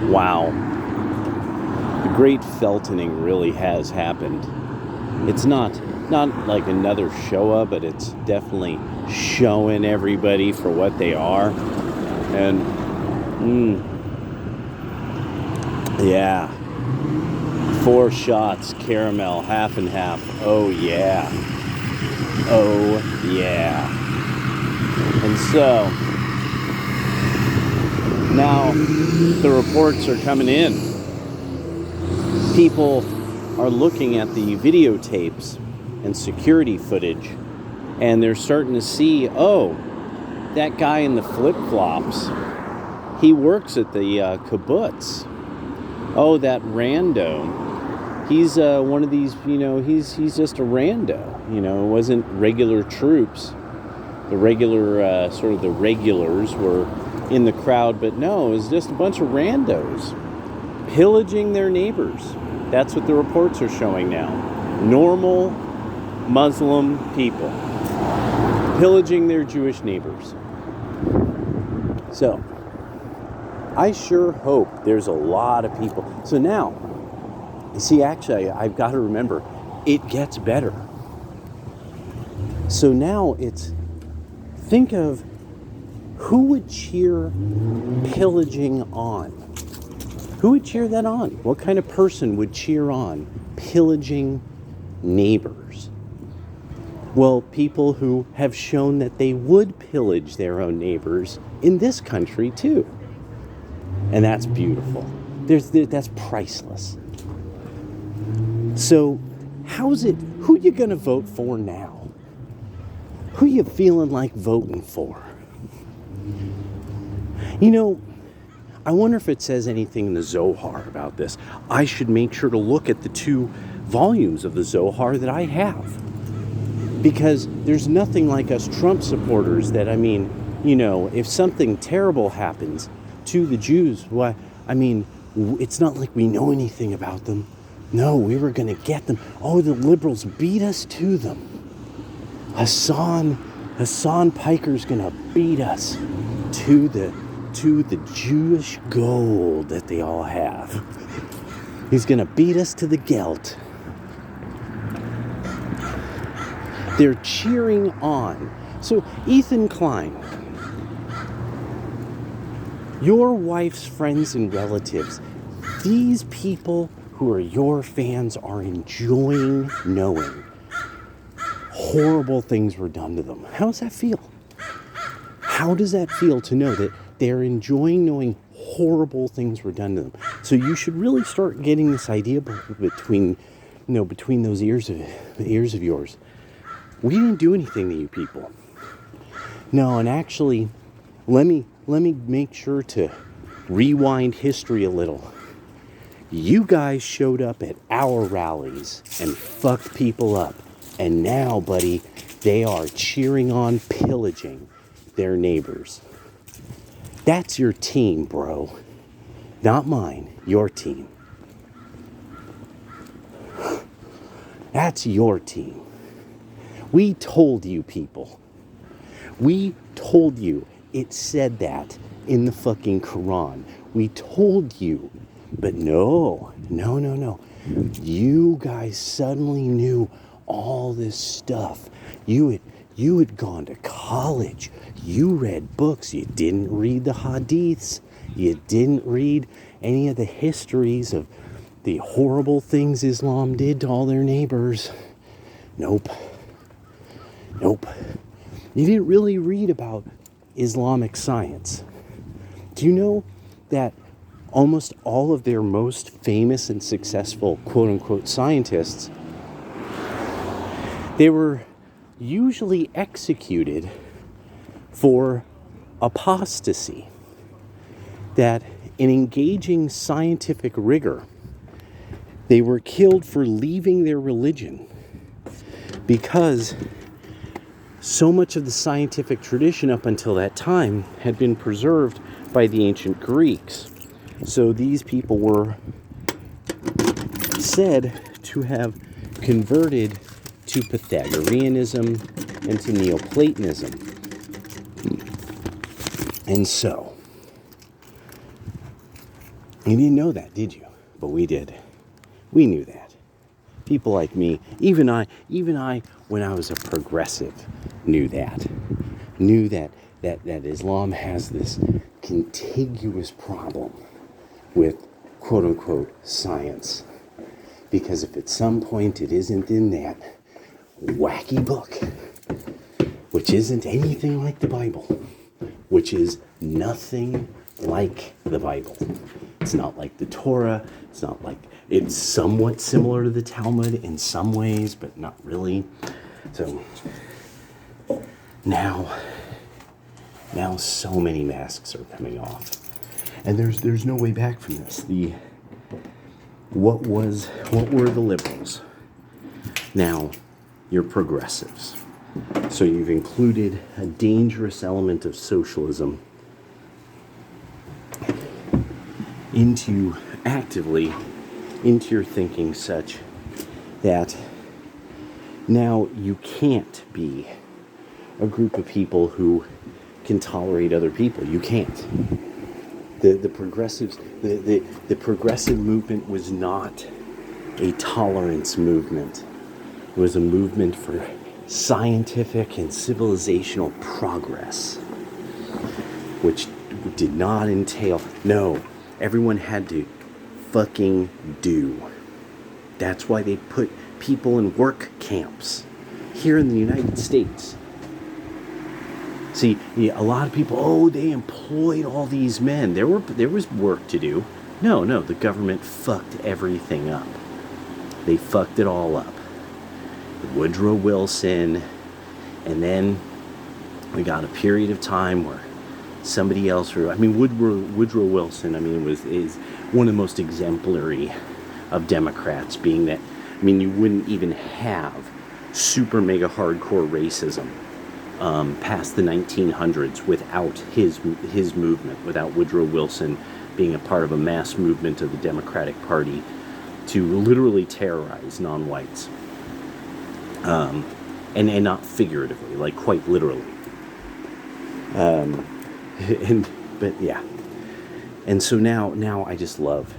Wow. The great Feltoning really has happened. It's not like another Shoah, but it's definitely showing everybody for what they are. And, yeah. 4 shots, caramel, half and half. Oh, yeah. Oh, yeah. And so, now the reports are coming in. People are looking at the videotapes and security footage, and they're starting to see, oh, that guy in the flip-flops, he works at the kibbutz. Oh, that rando, he's one of these, he's just a rando. It wasn't regular troops. The regular, sort of the regulars were in the crowd, but no, it was just a bunch of randos pillaging their neighbors. That's what the reports are showing now. Normal Muslim people pillaging their Jewish neighbors. So, I sure hope there's a lot of people. So now, see, actually, I've got to remember, it gets better. So now think of who would cheer pillaging on? Who would cheer that on? What kind of person would cheer on pillaging neighbors? Well, people who have shown that they would pillage their own neighbors in this country too. And that's beautiful. That's priceless. So, who you gonna vote for now? Who you feeling like voting for? I wonder if it says anything in the Zohar about this. I should make sure to look at the 2 volumes of the Zohar that I have. Because there's nothing like us Trump supporters that, if something terrible happens to the Jews, it's not like we know anything about them. No, we were going to get them. Oh, the liberals beat us to them. Hassan Piker's going to beat us to the Jewish gold that they all have. He's going to beat us to the gelt. They're cheering on. So, Ethan Klein, your wife's friends and relatives, these people who are your fans are enjoying knowing horrible things were done to them. How does that feel? How does that feel to know that they're enjoying knowing horrible things were done to them? So you should really start getting this idea between those ears of yours. We didn't do anything to you people. No, and actually, let me make sure to rewind history a little. You guys showed up at our rallies and fucked people up. And now, buddy, they are cheering on pillaging their neighbors. That's your team, bro. Not mine, your team. That's your team. We told you people. We told you it said that in the fucking Quran. We told you. But no. You guys suddenly knew all this stuff. You had gone to college. You read books. You didn't read the hadiths. You didn't read any of the histories of the horrible things Islam did to all their neighbors. Nope. You didn't really read about Islamic science. Do you know that almost all of their most famous and successful quote-unquote scientists, they were usually executed for apostasy? That in engaging scientific rigor, they were killed for leaving their religion because so much of the scientific tradition up until that time had been preserved by the ancient Greeks. So these people were said to have converted to Pythagoreanism and to Neoplatonism. And so, You didn't know that, did you? But we did. We knew that. People like me, even I, when I was a progressive, knew that. Knew that Islam has this contiguous problem with quote unquote science. Because if at some point it isn't in that wacky book, which isn't anything like the Bible, which is nothing like the Bible. It's not like the Torah. It's somewhat similar to the Talmud in some ways, but not really. So now so many masks are coming off. And there's no way back from this. What were the liberals? Now you're progressives. So you've included a dangerous element of socialism actively into your thinking, such that now you can't be a group of people who can tolerate other people. You can't. The progressives, the progressive movement was not a tolerance movement. It was a movement for scientific and civilizational progress, which did not entail, no, everyone had to fucking do. That's why they put people in work camps here in the United States. See, a lot of people, they employed all these men. There was work to do. No, the government fucked everything up. They fucked it all up. Woodrow Wilson, and then we got a period of time where somebody else, Woodrow Wilson, is one of the most exemplary of Democrats, being that, you wouldn't even have super mega hardcore racism past the 1900s without his movement, without Woodrow Wilson being a part of a mass movement of the Democratic Party to literally terrorize non-whites. And not figuratively, like quite literally. But yeah. And so now I just love.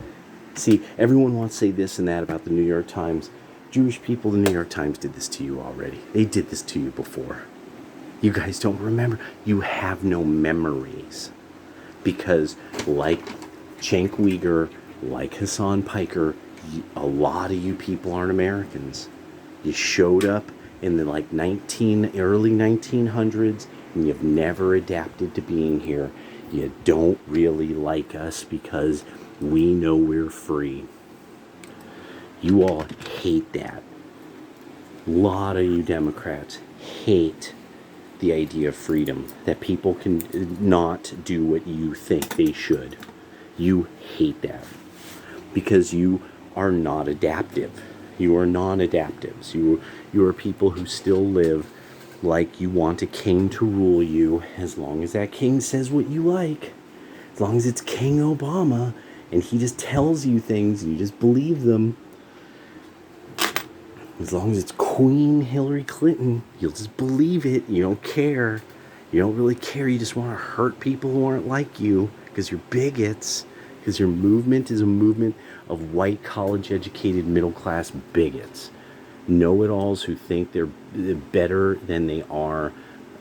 See, everyone wants to say this and that about the New York Times. Jewish people, the New York Times did this to you already. They did this to you before. You guys don't remember. You have no memories. Because like Cenk Uygur, like Hassan Piker, a lot of you people aren't Americans. You showed up in the early 1900s, and you've never adapted to being here. You don't really like us because we know we're free. You all hate that. A lot of you Democrats hate the idea of freedom, that people can not do what you think they should. You hate that because you are not adaptive. You are non-adaptives. You are people who still live like you want a king to rule you, as long as that king says what you like. As long as it's King Obama and he just tells you things and you just believe them. As long as it's Queen Hillary Clinton, you'll just believe it. You don't care. You don't really care. You just want to hurt people who aren't like you because you're bigots. Because your movement is a movement of white, college-educated, middle-class bigots. Know-it-alls who think they're better than they are,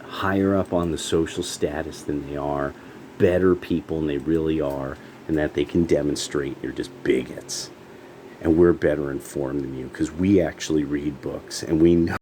higher up on the social status than they are, better people than they really are, and that they can demonstrate. You're just bigots. And we're better informed than you because we actually read books and we know